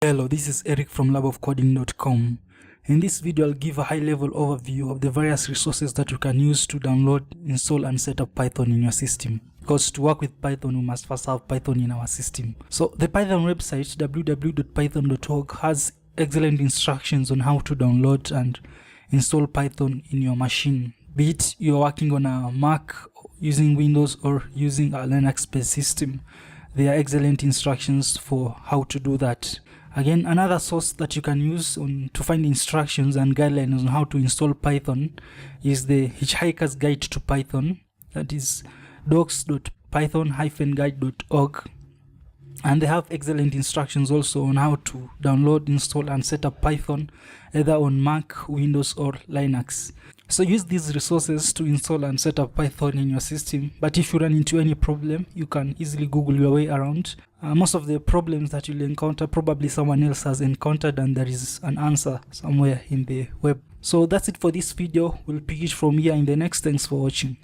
Hello, this is Eric from labofcoding.com. In this video, I'll give a high-level overview of the various resources that you can use to download, install, and set up Python in your system. Because to work with Python, we must first have Python in our system. So the Python website, www.python.org, has excellent instructions on how to download and install Python in your machine. Be it you're working on a Mac, using Windows, or using a Linux-based system. There are excellent instructions for how to do that. Again, another source that you can use to find instructions and guidelines on how to install Python is the Hitchhiker's Guide to Python. That is docs.python-guide.org. And they have excellent instructions also on how to download, install, and set up Python either on Mac, Windows, or Linux. So use these resources to install and set up Python in your system. But if you run into any problem, you can easily Google your way around. Most of the problems that you'll encounter, probably someone else has encountered, and there is an answer somewhere in the web. So that's it for this video. We'll pick it from here in the next. Thanks for watching.